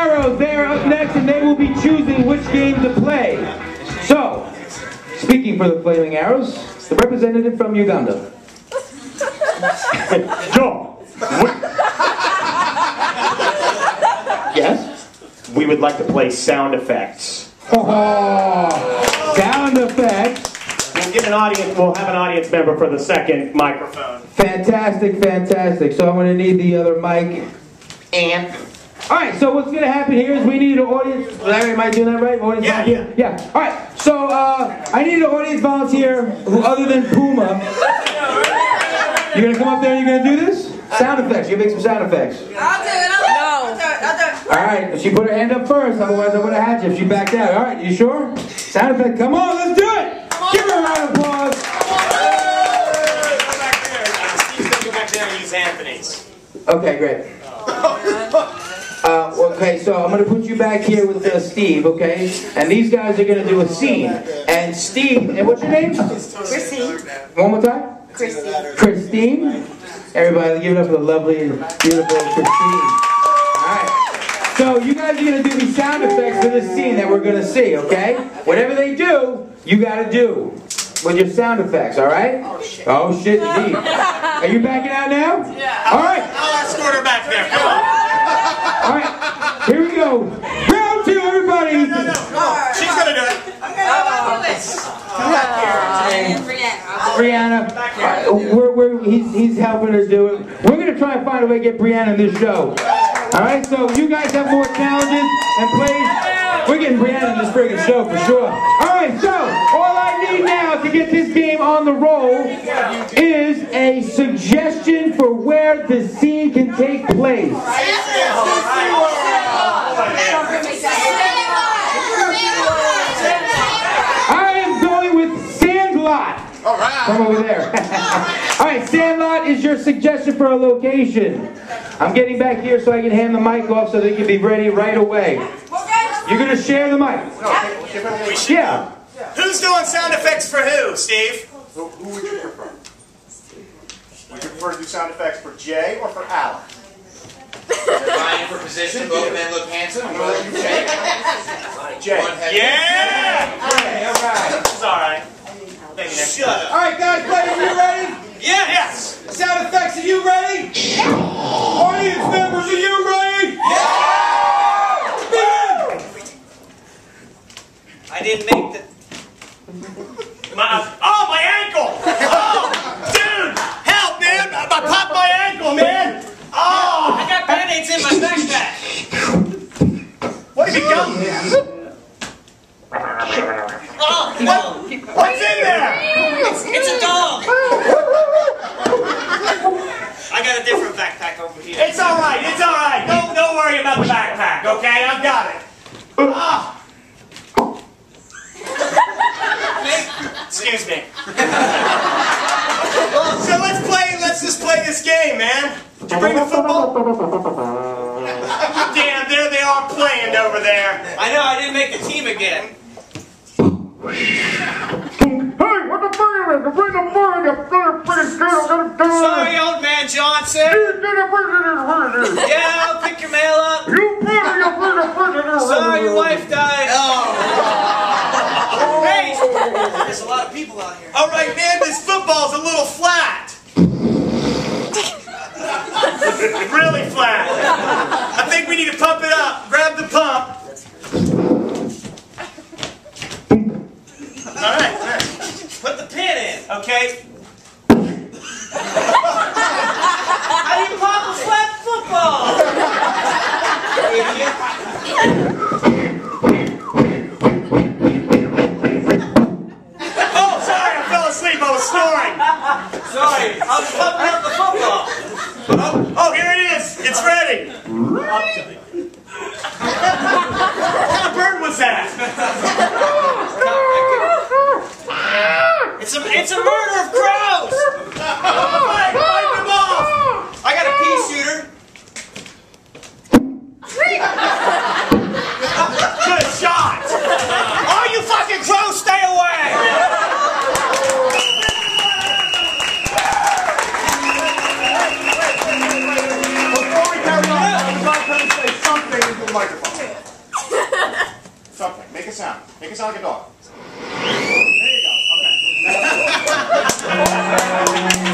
Arrows, they are up next and they will be choosing which game to play. So, speaking for the Flaming Arrows, the representative from Uganda. Joe! Yes? We would like to play sound effects. Oh, sound effects. We'll have an audience member for the second microphone. Fantastic, fantastic. So I'm going to need the other mic. And alright, so what's going to happen here is we need an audience. Larry, am I doing that right? Audience volunteer? Yeah. Alright, so I need an audience volunteer who, other than Puma. You're going to come up there and you're going to do this? Sound effects. You make some sound effects. I'll do it. I'll do it. Alright, she put her hand up first, otherwise I would have had you if she backed out. Alright, you sure? Sound effect, come on, let's do it! Give her a round of applause. Go back there. Steve's going to go back there and use Anthony's. Okay, great. Okay, so I'm going to put you back here with Steve, okay? And these guys are going to do a scene. And Steve, and what's your name? Christine. One more time? Christine. Christine. Everybody give it up for the lovely and beautiful Christine. Alright. So you guys are going to do these sound effects for this scene that we're going to see, okay? Whatever they do, you got to do with your sound effects, alright? Oh shit, indeed. Are you backing out now? Yeah. Alright. I'll escort her back there. Come on. Alright, here we go. Round two, everybody. No. She's going to do it. I'm going to do this. Brianna, he's helping her do it. We're going to try and find a way to get Brianna in this show. Alright, so you guys have more challenges and plays. We're getting Brianna in this friggin' show for sure. Alright, so all I need now to get this game on the roll is a suggestion for where the scene can take place. I am going with Sandlot. Come over there. Alright, Sandlot is your suggestion for a location. I'm getting back here so I can hand the mic off so they can be ready right away. You're going to share the mic. Yeah. Who's doing sound effects for who, Steve? Who would you prefer? Would you prefer to do sound effects for Jay or for Alan? Vying for position, both men look handsome. Jay. Yeah! Okay, alright. It's alright. Shut up. Alright guys, are you ready? Yes! Sound effects, are you ready? Audience members, are you ready? I didn't make the... my ankle! Oh, dude! Help, man! I popped my ankle, man! Oh! I got band-aids in my backpack! What have you done? Oh, no! What's in there? It's a dog! I got a different backpack over here. It's alright, it's alright! Don't worry about the backpack, okay? I've got it. Oh. Excuse me. So let's just play this game, man. Did you bring the football? Damn, there they are playing over there. I know, I didn't make the team again. Hey, what the fuck? Sorry, old man Johnson. Yeah, I'll pick your mail up. Sorry, your wife died. Oh. Hey, there's a lot of people out here. All right, man, this football's a little flat. Really flat. I think we need to pump it up. Grab the pump. All right. Put the pin in, okay? How do you pop a flat football? Idiot. Oh, sorry, I fell asleep. I was snoring. Sorry, I was pumping up the football. Oh, here it is. It's ready. What kind of bird was that? It's a murder of crows! Fight them off! I got a pea shooter. Good shot! All you fucking crows, stay away! Before we carry on, I'm about to say something into the microphone. it sound like a dog. There you go. Okay.